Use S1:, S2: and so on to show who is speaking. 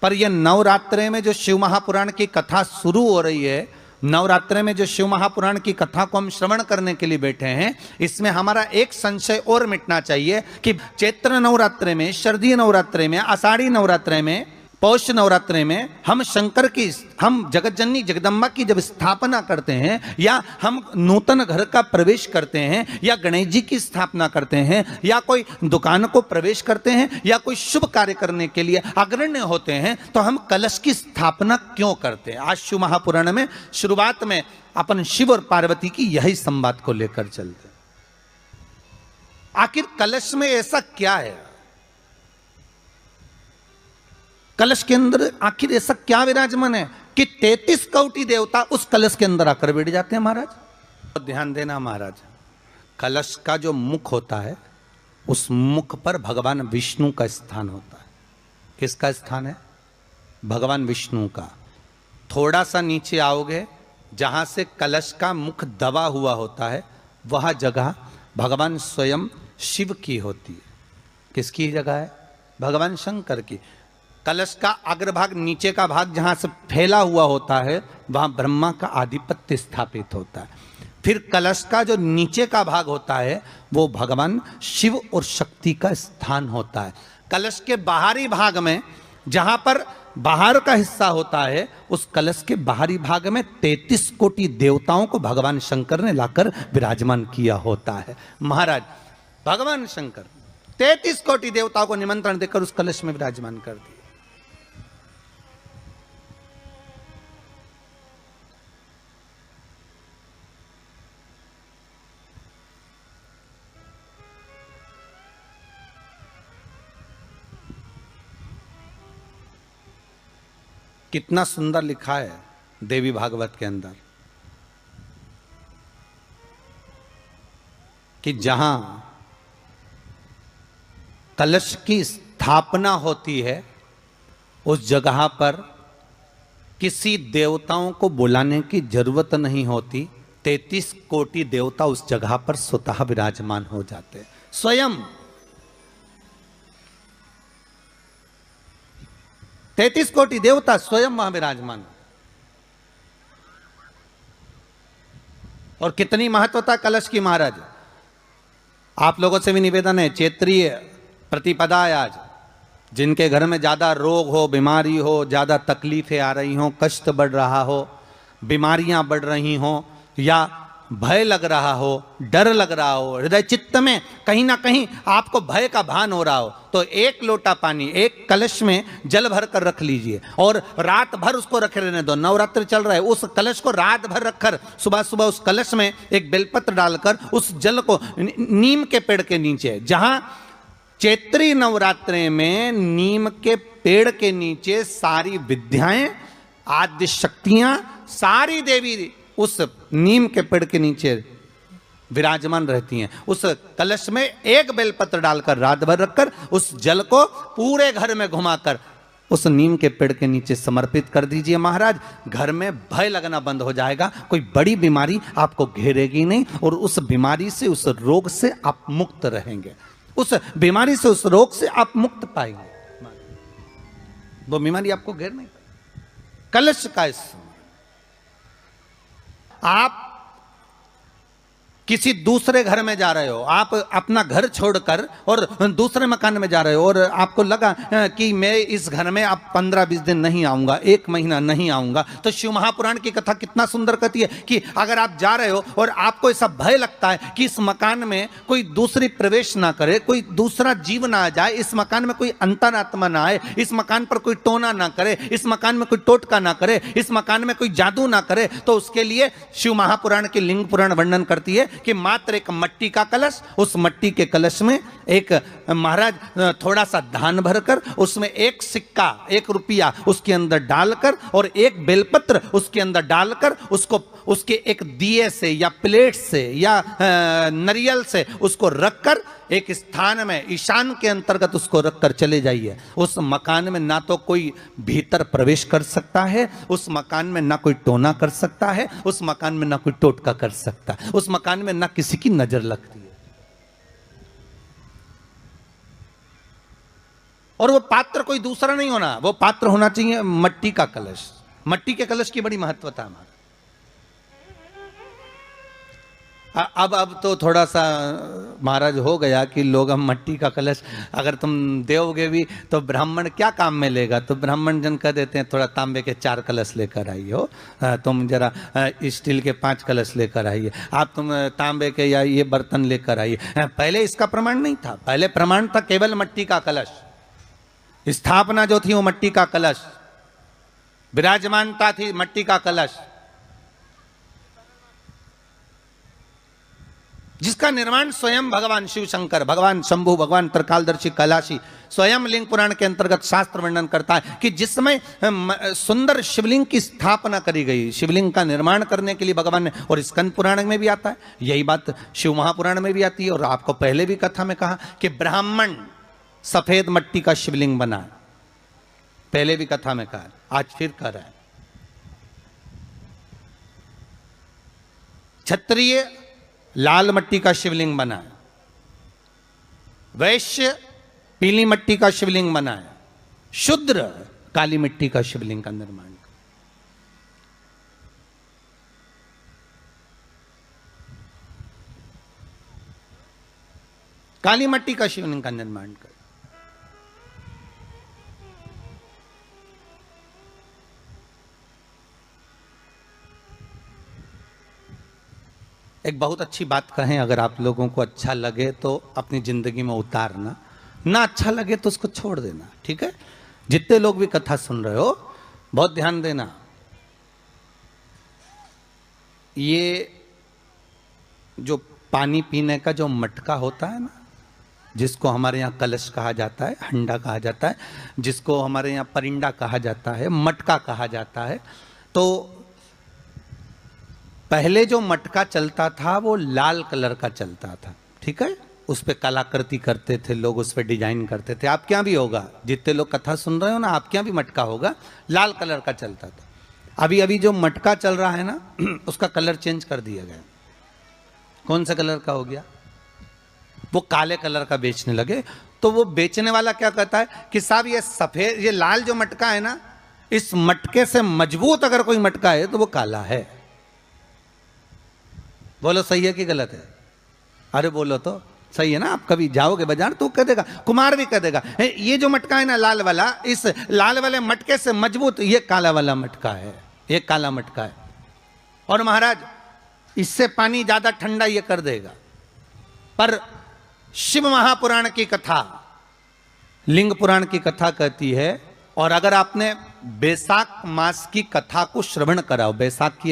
S1: पर यह नवरात्रे में जो शिव महापुराण की कथा शुरू हो रही है, नवरात्रे में जो शिव महापुराण की कथा को हम श्रवण करने के लिए बैठे हैं, इसमें हमारा एक संशय और मिटना चाहिए कि चैत्र नवरात्रे में, शरदीय नवरात्रे में, आषाढ़ी नवरात्रे में, पौष नवरात्रे में हम शंकर की, हम जगत जननी जगदम्बा की जब स्थापना करते हैं, या हम नूतन घर का प्रवेश करते हैं, या गणेश जी की स्थापना करते हैं, या कोई दुकान को प्रवेश करते हैं, या कोई शुभ कार्य करने के लिए अग्रण्य होते हैं, तो हम कलश की स्थापना क्यों करते हैं? आज शिव महापुराण में शुरुआत में अपन शिव और पार्वती की यही संवाद को लेकर चलते हैं। आखिर कलश में ऐसा क्या है? कलश के अंदर आखिर ऐसा क्या विराजमान है कि 33 कोटि देवता उस कलश के अंदर आकर बैठ जाते हैं महाराज? तो ध्यान देना महाराज, कलश का जो मुख होता है, उस मुख पर भगवान विष्णु का स्थान होता है। किसका स्थान है? भगवान विष्णु का। थोड़ा सा नीचे आओगे, जहां से कलश का मुख दबा हुआ होता है, वह जगह भगवान स्वयं शिव की होती है। किसकी जगह है? भगवान शंकर की। कलश का अग्रभाग, नीचे का भाग जहां से फैला हुआ होता है, वहां ब्रह्मा का आधिपत्य स्थापित होता है। फिर कलश का जो नीचे का भाग होता है, वो भगवान शिव और शक्ति का स्थान होता है। कलश के बाहरी भाग में, जहां पर बाहर का हिस्सा होता है, उस कलश के बाहरी भाग में 33 कोटि देवताओं को भगवान शंकर ने लाकर विराजमान किया होता है। महाराज भगवान शंकर 33 कोटि देवताओं को निमंत्रण देकर उस कलश में विराजमान कर दिया। कितना सुंदर लिखा है देवी भागवत के अंदर कि जहां कलश की स्थापना होती है, उस जगह पर किसी देवताओं को बुलाने की जरूरत नहीं होती। 33 कोटि देवता उस जगह पर स्वतः विराजमान हो जाते हैं। स्वयं 33 कोटि देवता स्वयं वहां विराजमान। और कितनी महत्वता कलश की महाराज। आप लोगों से भी निवेदन है, चैत्रीय प्रतिपदा है आज, जिनके घर में ज्यादा रोग हो, बीमारी हो, ज्यादा तकलीफें आ रही हो, कष्ट बढ़ रहा हो, बीमारियां बढ़ रही हो, या भय लग रहा हो, डर लग रहा हो, हृदय चित्त में कहीं ना कहीं आपको भय का भान हो रहा हो, तो एक लोटा पानी, एक कलश में जल भर कर रख लीजिए और रात भर उसको रखे रहने दो। नवरात्र चल रहा है, उस कलश को रात भर रखकर सुबह सुबह उस कलश में एक बेलपत्र डालकर उस जल को नीम के पेड़ के नीचे, जहां चैत्री नवरात्रे में नीम के पेड़ के नीचे सारी विद्याएं, आद्य शक्तियां, सारी देवी उस नीम के पेड़ के नीचे विराजमान रहती हैं। उस कलश में एक बेलपत्र डालकर रात भर रखकर उस जल को पूरे घर में घुमाकर उस नीम के पेड़ के नीचे समर्पित कर दीजिए महाराज। घर में भय लगना बंद हो जाएगा, कोई बड़ी बीमारी आपको घेरेगी नहीं, और उस बीमारी से, उस रोग से आप मुक्त रहेंगे। उस बीमारी से, उस रोग से आप मुक्त पाएंगे, वो बीमारी आपको घेर नहीं पाएगी। कलश का आप किसी दूसरे घर में जा रहे हो, आप अपना घर छोड़कर और दूसरे मकान में जा रहे हो, और आपको लगा कि मैं इस घर में अब 15-20 दिन नहीं आऊंगा, 1 महीना नहीं आऊंगा, तो शिव महापुराण की कथा कितना सुंदर कहती है कि अगर आप जा रहे हो और आपको ऐसा भय लगता है कि इस मकान में कोई दूसरी प्रवेश ना करे, कोई दूसरा जीव ना आ जाए, इस मकान में कोई अंतरात्मा ना आए, इस मकान पर कोई टोना ना करे, इस मकान में कोई टोटका ना करे, इस मकान में कोई जादू ना करे, तो उसके लिए शिव महापुराण की लिंग पुराण वर्णन करती है कि मात्र एक मट्टी का कलश, उस मट्टी के कलश में एक महाराज थोड़ा सा धान भरकर, उसमें एक सिक्का, 1 रुपया उसके अंदर डालकर और एक बेलपत्र उसके अंदर डालकर, उसको उसके एक दिए से या प्लेट से या नरियल से उसको रखकर एक स्थान में ईशान के अंतर्गत उसको रखकर चले जाइए। उस मकान में ना तो कोई भीतर प्रवेश कर सकता है, उस मकान में ना कोई टोना कर सकता है, उस मकान में ना कोई टोटका कर सकता है, उस मकान में ना किसी की नजर लगती है। और वो पात्र कोई दूसरा नहीं होना, वो पात्र होना चाहिए मट्टी का कलश। मट्टी के कलश की बड़ी महत्वता है। अब तो थोड़ा सा महाराज हो गया कि लोग हम मट्टी का कलश अगर तुम दोगे भी तो ब्राह्मण क्या काम में लेगा, तो ब्राह्मण जन कह देते हैं थोड़ा तांबे के 4 कलश लेकर आइए हो, तुम जरा स्टील के 5 कलश लेकर आइए, आप तुम तांबे के या ये बर्तन लेकर आइए। पहले इसका प्रमाण नहीं था, पहले प्रमाण था केवल मट्टी का कलश। स्थापना जो थी वो मट्टी का कलश, विराजमानता थी मट्टी का कलश, जिसका निर्माण स्वयं भगवान शिव शंकर, भगवान शंभु, भगवान त्रिकालदर्शी कैलाशी स्वयं लिंग पुराण के अंतर्गत शास्त्र वर्णन करता है कि जिसमें सुंदर शिवलिंग की स्थापना करी गई, शिवलिंग का निर्माण करने के लिए भगवान ने, और स्कंद पुराण में भी आता है, यही बात शिव महापुराण में भी आती है। और आपको पहले भी कथा में कहा कि ब्राह्मण सफेद मट्टी का शिवलिंग बना, पहले भी कथा में कहा, आज फिर कह रहा है। क्षत्रिय लाल मट्टी का शिवलिंग बना, वैश्य पीली मट्टी का शिवलिंग बना, शूद्र काली मिट्टी का शिवलिंग का निर्माण। काली मट्टी का शिवलिंग का निर्माण कर। एक बहुत अच्छी बात कहें, अगर आप लोगों को अच्छा लगे तो अपनी जिंदगी में उतारना, ना अच्छा लगे तो उसको छोड़ देना, ठीक है। जितने लोग भी कथा सुन रहे हो बहुत ध्यान देना। ये जो पानी पीने का जो मटका होता है ना, जिसको हमारे यहाँ कलश कहा जाता है, हंडा कहा जाता है, जिसको हमारे यहाँ परिंडा कहा जाता है, मटका कहा जाता है, तो पहले जो मटका चलता था वो लाल कलर का चलता था, ठीक है। उस पर कलाकृति करते थे लोग, उस पर डिजाइन करते थे। आपके यहाँ भी होगा, जितने लोग कथा सुन रहे हो ना, आपके यहाँ भी मटका होगा, लाल कलर का चलता था। अभी अभी जो मटका चल रहा है ना, उसका कलर चेंज कर दिया गया। कौन सा कलर का हो गया? वो काले कलर का बेचने लगे। तो वो बेचने वाला क्या कहता है कि साहब ये सफेद, ये लाल जो मटका है ना, इस मटके से मजबूत अगर कोई मटका है तो वो काला है। बोलो सही है कि गलत है? अरे बोलो तो सही है ना। आप कभी जाओगे बाजार तो कह देगा, कुमार भी कह देगा, ये जो मटका है ना लाल वाला, इस लाल वाले मटके से मजबूत ये काला वाला मटका है, ये काला मटका है। और महाराज इससे पानी ज्यादा ठंडा ये कर देगा। पर शिव महापुराण की कथा, लिंग पुराण की कथा कहती है, और अगर आपने बैसाख मास की कथा को श्रवण कराओ, बैसाख की